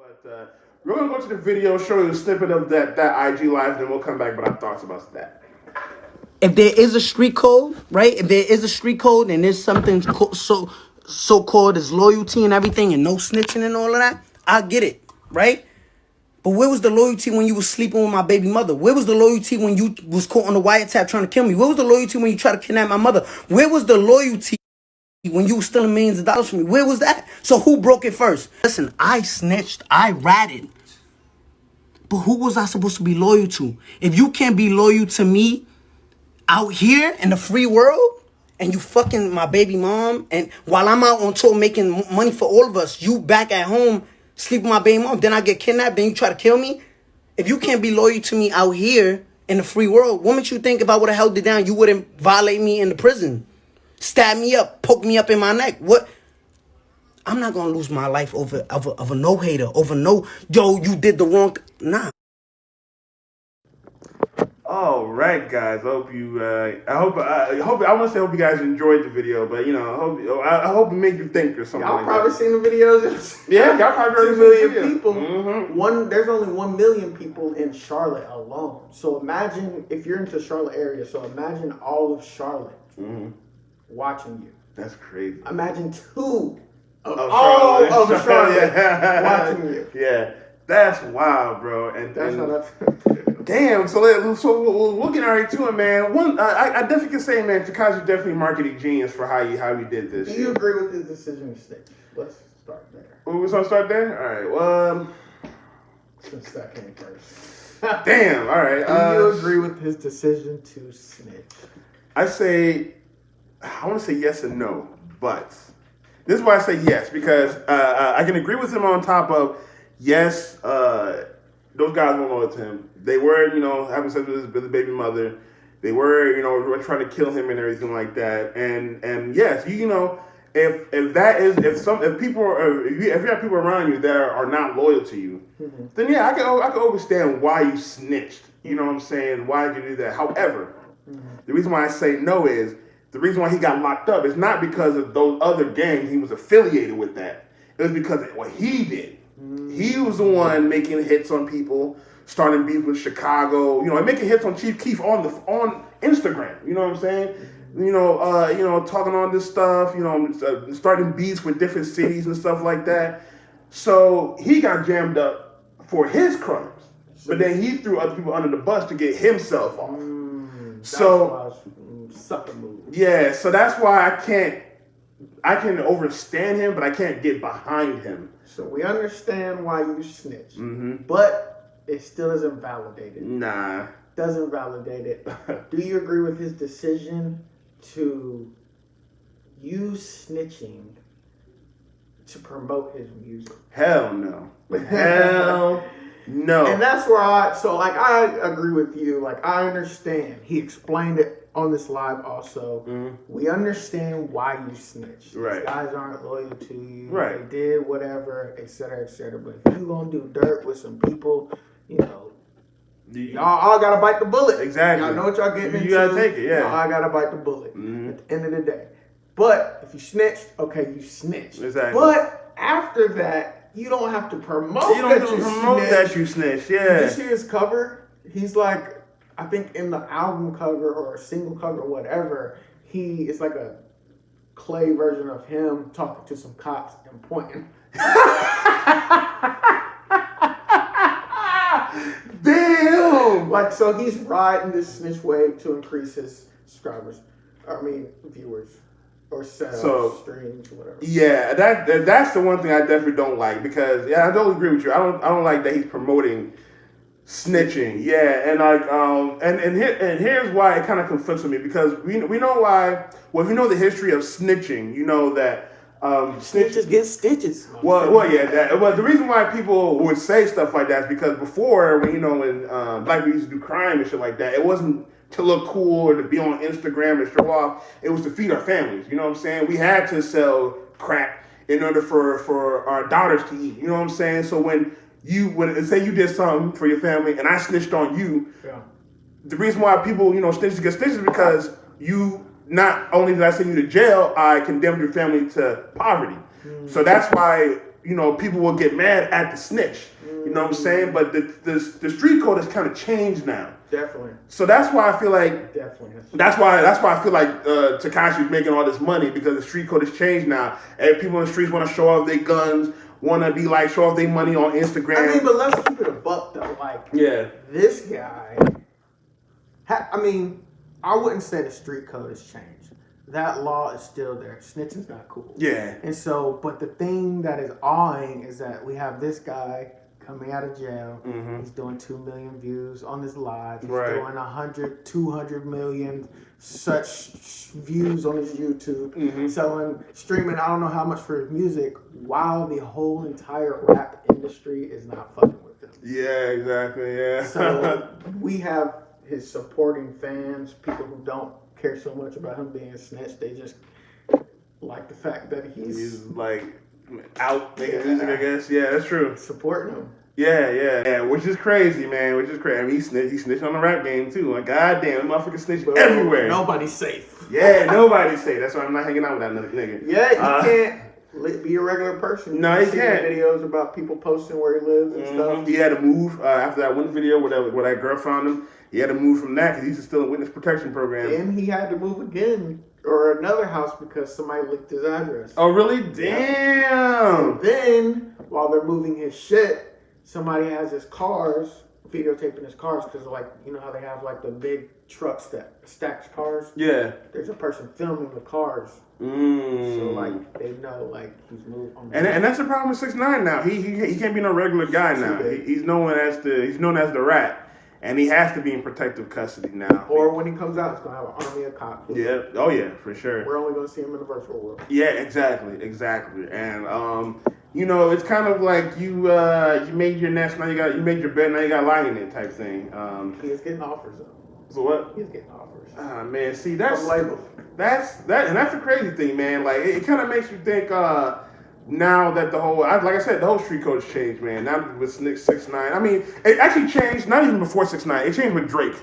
But we're gonna go to the video, show you a snippet of that IG live, then we'll come back with our thoughts about that. If there is a street code, right? If there is a street code and there's something so called as loyalty and everything and no snitching and all of that, I get it, right? But where was the loyalty when you was sleeping with my baby mother? Where was the loyalty when you was caught on the wiretap trying to kill me? Where was the loyalty when you tried to kidnap my mother? Where was the loyalty when you was stealing millions of dollars from me? Where was that? So who broke it first? Listen, I snitched. I ratted. But who was I supposed to be loyal to? If you can't be loyal to me out here in the free world, and you fucking my baby mom, and while I'm out on tour making money for all of us, you back at home sleep with my baby mom, then I get kidnapped, then you try to kill me? If you can't be loyal to me out here in the free world, what makes you think if I would have held it down, you wouldn't violate me in the prison? Stab me up, poke me up in my neck. What? I'm not gonna lose my life over a no hater, over no, yo, you did the wrong nah. All right, guys. I hope you. I want to say I hope you guys enjoyed the video, but I hope it made you think or something. Y'all probably seen the videos. Yeah, y'all probably heard the million people. Mm-hmm. There's only 1 million people in Charlotte alone. So imagine if you're into Charlotte area. So imagine all of Charlotte watching you. That's crazy. Imagine 2 of all of Charlotte watching you. Yeah, that's wild, bro. And that's how that's. Damn, so we'll get right to it, man. I definitely can say, man, Takashi definitely marketing genius for how he did this. Do you agree with his decision to snitch? Let's start there. We're gonna start there? All right, well, since that came first. Damn, all right. Do you agree with his decision to snitch? I want to say yes and no, but this is why I say yes, because I can agree with him on top of, yes, those guys weren't loyal to him. They were, having sex with his baby mother. They were, were trying to kill him and everything like that. And yes, if you have people around you that are not loyal to you, then yeah, I can understand why you snitched. You know what I'm saying? Why did you do that? However, the reason why I say no is the reason why he got locked up is not because of those other gangs he was affiliated with that. It was because of what he did. He was the one making hits on people, starting beef with Chicago, and making hits on Chief Keef on Instagram. You know what I'm saying? Talking on this stuff. Starting beefs with different cities and stuff like that. So he got jammed up for his crimes, but then he threw other people under the bus to get himself off. Sucker move. Yeah, so that's why I can understand him, but I can't get behind him. So we understand why you snitched, but it still isn't validated. Nah. Doesn't validate it. Do you agree with his decision to use snitching to promote his music? Hell no. Hell no. And that's where I agree with you. Like, I understand. He explained it on this live also. We understand why you snitched. Right. These guys aren't loyal to you. Right. They did whatever, etc., etc. But if you gonna do dirt with some people, y'all all gotta bite the bullet. Exactly. Y'all know what y'all getting into. You gotta take it, yeah. Y'all gotta bite the bullet at the end of the day. But if you snitched, okay, you snitched. Exactly. But after that, you don't have to promote that you snitched. Yeah. Did you see his cover? He's like, I think in the album cover or single cover, whatever, it's like a clay version of him talking to some cops and pointing. Damn! Like, so he's riding this snitch wave to increase his viewers. Or sales, streams, or whatever. Yeah, that's the one thing I definitely don't like, because I don't agree with you. I don't like that he's promoting snitching. Yeah, and and here's why it kind of conflicts with me, because we know why. Well, if you know the history of snitching, you know that snitches get stitches. Well, yeah. Well, the reason why people would say stuff like that is because before, when black people used to do crime and shit like that, it wasn't to look cool or to be on Instagram and show off. It was to feed our families. You know what I'm saying? We had to sell crack in order for our daughters to eat. You know what I'm saying? So when say you did something for your family and I snitched on you, the reason why people, snitches get stitches is because you, not only did I send you to jail, I condemned your family to poverty. So that's why people will get mad at the snitch. You know what I'm saying? But the street code has kind of changed now. Definitely. So that's why I feel like Definitely. that's why I feel like Takashi's making all this money, because the street code has changed now. And people in the streets want to show off their guns, want to be like show off their money on Instagram. I mean, but let's keep it a buck though. Like, yeah, this guy. I mean, I wouldn't say the street code has changed. That law is still there. Snitching's not cool. Yeah. And so, but the thing that is awing is that we have this guy coming out of jail. Mm-hmm. He's doing 2 million views on his live. He's Right. doing 100, 200 million such views on his YouTube. Mm-hmm. Selling, streaming, I don't know how much for his music, while the whole entire rap industry is not fucking with him. Yeah, exactly. Yeah. So we have his supporting fans, people who don't care so much about him being snitched. They just like the fact that he's like out making music, I guess. Yeah, that's true. supporting him. Yeah, which is crazy, man. Which is crazy. I mean, he snitched on the rap game too. Like, goddamn, motherfucker snitch everywhere. Nobody's safe. Yeah, nobody's safe. That's why I'm not hanging out with that nigga. Yeah, you can't be a regular person. No, you see can't. Videos about people posting where he lives and stuff. He had to move after that one video where that girl found him. He had to move from that because he's still in witness protection program. And he had to move again or another house because somebody leaked his address. Oh, really? Damn. And then while they're moving his shit, somebody has his cars, videotaping his cars, because like, you know how they have like the big trucks that stacks cars? Yeah. There's a person filming the cars. So like they know like he's moved on. And that's the problem with 6ix9ine now. He can't be no regular guy now. He's known as the rat. And he has to be in protective custody now. Or when he comes out, he's gonna have an army of cops. Yeah. Oh yeah, for sure. We're only gonna see him in the virtual world. Yeah, exactly. And it's kind of like you made your nest, now you made your bed, now you got to lie in it type thing. He is getting offers though. So what? He's getting offers. Ah man, see that's label. That's the crazy thing, man. Like it kind of makes you think. Now that the whole street code has changed, man. Now with 6ix9ine, I mean, it actually changed. Not even before 6ix9ine, it changed with Drake.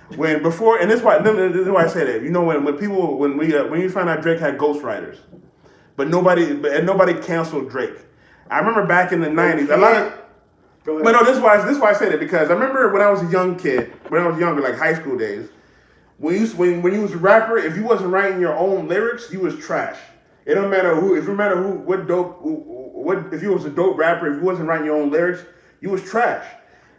And this is why I say that. You know, when you find out Drake had ghostwriters, but nobody canceled Drake. I remember back in the 90s, a lot of. Go ahead. But no, this is why I say that, because I remember when I was a young kid, like high school days, when you was a rapper, if you wasn't writing your own lyrics, you was trash. It don't matter if you was a dope rapper, if you wasn't writing your own lyrics, you was trash.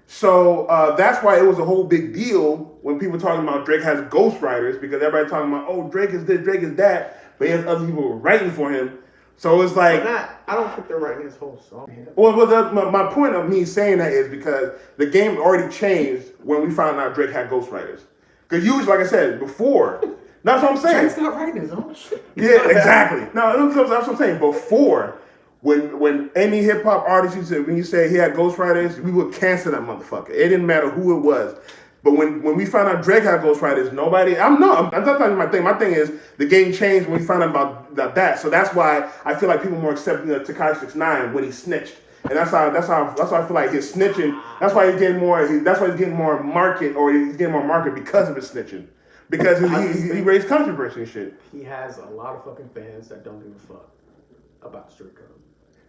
So that's why it was a whole big deal when people talking about Drake has ghostwriters, because everybody talking about, oh, Drake is this, Drake is that, but he has other people writing for him. So it's like, I don't think they're writing his whole song. Well, my point of me saying that is because the game already changed when we found out Drake had ghostwriters. Because usually, like I said before. That's what I'm saying. Drake's not writing his own shit. Yeah, exactly. No, that's what I'm saying. Before, when any hip hop artist when you say he had ghostwriters, we would cancel that motherfucker. It didn't matter who it was. But when we found out Drake had ghostwriters, I'm not talking my thing. My thing is the game changed when we found out about that. So that's why I feel like people are more accepting of Takashi69 when he snitched. And that's why I feel like his snitching. That's why he's getting more. That's why he's getting more market, or he's getting more market because of his snitching. Because he raised controversy and shit. He has a lot of fucking fans that don't give a fuck about street code.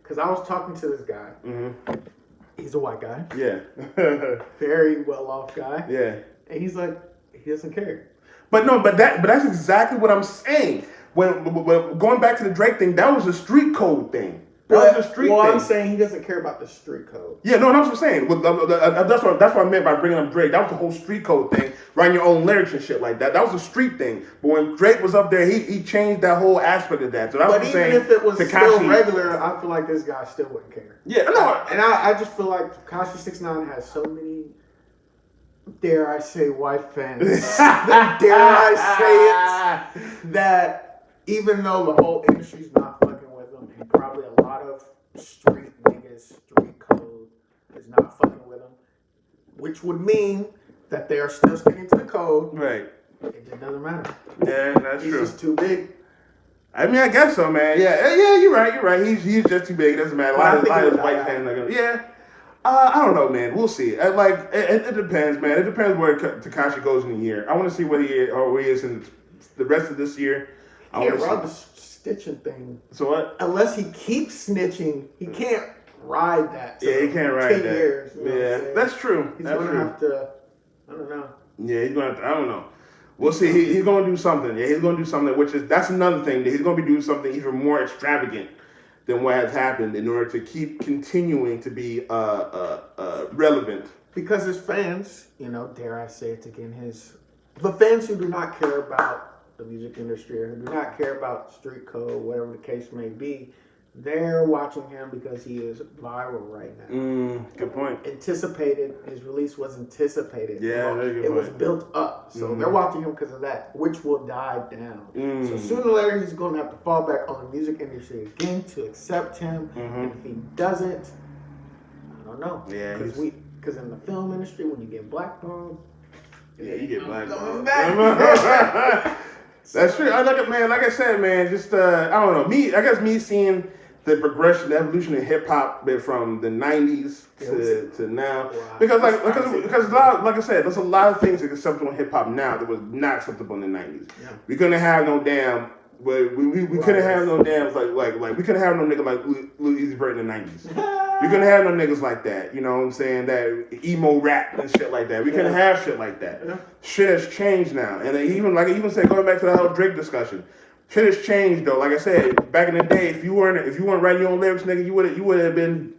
Because I was talking to this guy. Mm-hmm. He's a white guy. Yeah. Very well-off guy. Yeah. And he's like, he doesn't care. But that's exactly what I'm saying. When going back to the Drake thing, that was a street code thing. That was a street thing. I'm saying he doesn't care about the street code. Yeah, no, that's what I'm saying. That's what I meant by bringing up Drake. That was the whole street code thing, writing your own lyrics and shit like that. That was a street thing. But when Drake was up there, he changed that whole aspect of that. So that's what I'm saying. But even if it was still regular, I feel like this guy still wouldn't care. Yeah, no. And I just feel like Takashi69 has so many, dare I say, white fans. Dare I say it, that even though the whole industry's not fucking with him, and probably a lot of street niggas, street code is not fucking with him, which would mean that they are still sticking to the code. Right. It just doesn't matter. Yeah, that's true. He's just too big. I mean, I guess so, man. Yeah, you're right. He's just too big. It doesn't matter. A lot of white fans like him. Yeah. I don't know, man. We'll see. It depends, man. It depends where Takashi goes in a year. I want to see where he is in the rest of this year. Yeah, bro. snitching thing. So what? Unless he keeps snitching, he can't ride that. Yeah, he can't ride 10 that. years. You know Yeah, that's true. He's that's gonna true. have to. I don't know. Yeah, he's gonna have to. I don't know. We'll see. He's gonna do something. Yeah, he's gonna do something. That's another thing. That he's gonna be doing something even more extravagant than what has happened in order to keep continuing to be relevant. Because his fans, dare I say it again, the fans who do not care about the music industry or who do not care about street code, whatever the case may be, they're watching him because he is viral right now. Good point. Anticipated. His release was anticipated. Yeah, very good it point. was built up. So they're watching him because of that, which will die down. So sooner or later, he's going to have to fall back on the music industry again to accept him. And if he doesn't, I don't know. Yeah, because in the film industry, when you get blackballed, you get blackballed. Coming back. That's true. Like I said, man, just I don't know. Me seeing the progression, the evolution in hip hop from the '90s to now, because a lot, like I said, there's a lot of things that are acceptable in hip hop now that was not acceptable in the '90s. Yeah. We couldn't have no damn. We couldn't have no damn like we couldn't have no nigga like Lil Uzi Vert in the '90s. We couldn't have no niggas like that. You know what I'm saying? That emo rap and shit like that. We couldn't have shit like that. Yeah. Shit has changed now, and even said going back to the whole Drake discussion. Shit has changed though. Like I said, back in the day, if you weren't writing your own lyrics, nigga, you would have been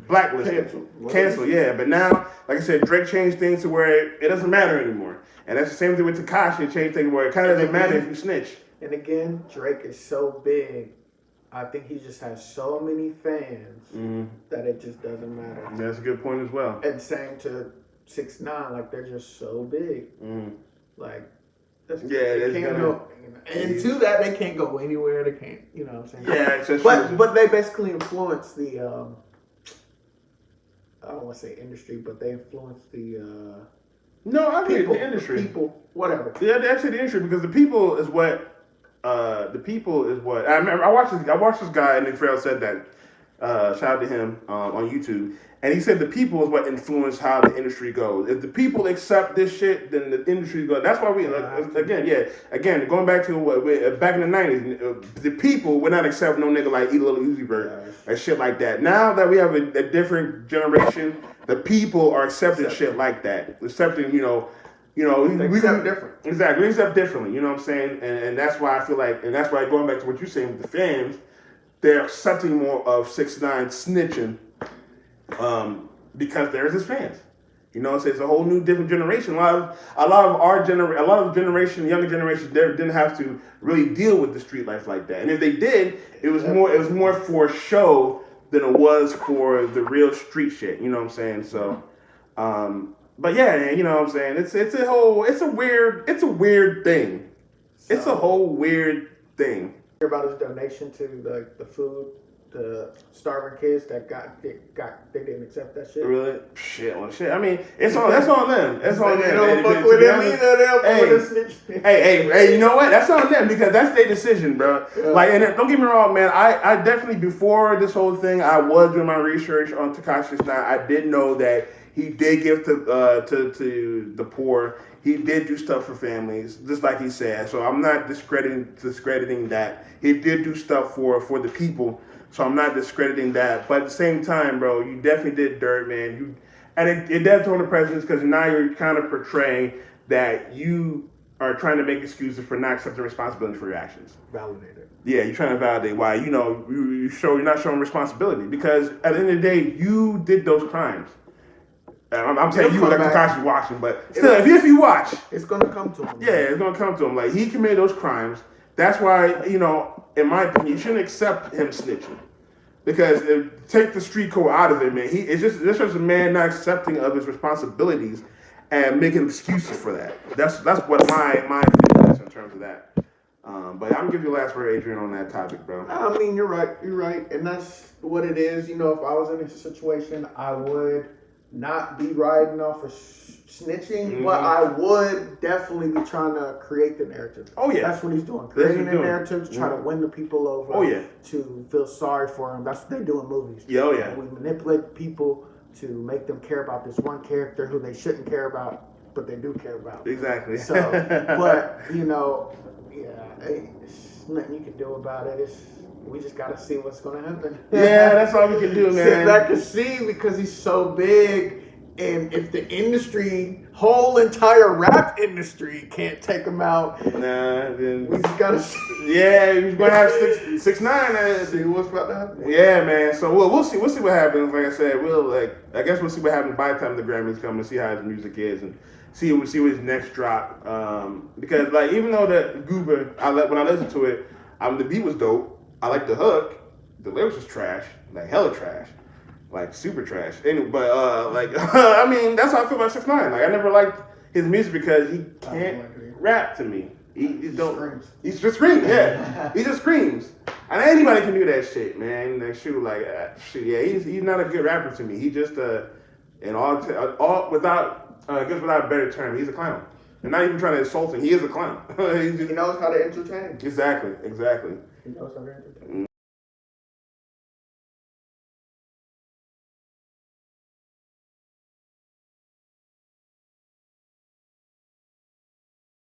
blacklisted, canceled. Yeah, but now, like I said, Drake changed things to where it doesn't matter anymore, and that's the same thing with Takashi. It changed things where it kind of doesn't matter if you snitch. And again, Drake is so big. I think he just has so many fans that it just doesn't matter. That's a good point as well. And same to 6ix9ine, like they're just so big. Like they can't go. And to that, they can't go anywhere. They can't. You know what I'm saying? Yeah, it's just but they basically influence the. I don't want to say industry, but they influence the. No, I mean the industry. People, whatever. Yeah, actually the industry because the people is what. I remember. I watched this guy, and Nick Farrell said that. Shout out to him on YouTube, and he said the people is what influence how the industry goes. If the people accept this shit, then the industry goes. That's why we again going back to back in the '90s, the people would not accept no nigga like Lil Uzi Vert or shit like that. Now that we have a different generation, the people are accepting shit like that, accepting we accept different. Exactly, we accept differently. You know what I'm saying? And that's why I feel like, and that's why going back to what you're saying with the fans, they're accepting more of 6ix9ine snitching because there's his fans. So it's a whole new different generation. A lot of younger generation, they didn't have to really deal with the street life like that. And if they did, it was more for show than it was for the real street shit. You know what I'm saying? So. But yeah, you know what I'm saying? It's a weird thing. So, it's a whole weird thing. Hear about his donation to the food, the starving kids that they didn't accept that shit. Really? Shit. I mean, that's on them. That's on them. They don't fuck with him either. They don't fuck with this Hey, you know what? That's on them because that's their decision, bro. Yeah. And don't get me wrong, man. I definitely, before this whole thing, I was doing my research on Takashi69. I did know that he did give to the poor. He did do stuff for families, just like he said. So I'm not discrediting that. He did do stuff for the people. So I'm not discrediting that. But at the same time, bro, you definitely did dirt, man. It does turn the presidents because now you're kind of portraying that you are trying to make excuses for not accepting responsibility for your actions. Validate it. Yeah, you're trying to validate why you you're not showing responsibility because at the end of the day, you did those crimes. I'm telling you, like Takashi watching, but still, if you watch, it's gonna come to him. Yeah, it's gonna come to him. Like he committed those crimes. That's why in my opinion, you shouldn't accept him snitching because take the street code out of it, man. It's just a man not accepting of his responsibilities and making excuses for that. That's what my opinion is in terms of that. But I'm gonna give you the last word, Adrian, on that topic, bro. I mean, you're right, and that's what it is. If I was in a situation, I would not be riding off of snitching, but I would definitely be trying to create the narrative. Oh yeah, that's what he's doing. Creating a narrative to try to win the people over. Oh yeah, to feel sorry for him. That's what they do in movies. Yeah, oh yeah. We manipulate people to make them care about this one character who they shouldn't care about, but they do care about. Exactly. So, but yeah. nothing you can do about it. We just gotta see what's gonna happen. Yeah, that's all we can do, man. Sit back and see, because he's so big, and if the whole entire rap industry can't take him out, then we just gotta see. Yeah, he's gonna have 6ix9ine. See what's about to happen. Yeah, man. So we'll see what happens. Like I said, I guess we'll see what happens by the time the Grammys come and see how his music is and see what his next drop. Because like even though the Goober, when I listened to it, the beat was dope. I like the hook. The lyrics was trash, like hella trash, like super trash. Anyway, but I mean that's how I feel about 6ix9ine. Like I never liked his music because he can't rap to me. He don't. He just screams. Yeah, he just screams. And anybody can do that shit, man. That shit like shit. Yeah, he's not a good rapper to me. He just without I guess without a better term, he's a clown. And not even trying to insult him. He is a clown. He knows how to entertain. Exactly. He knows how to entertain.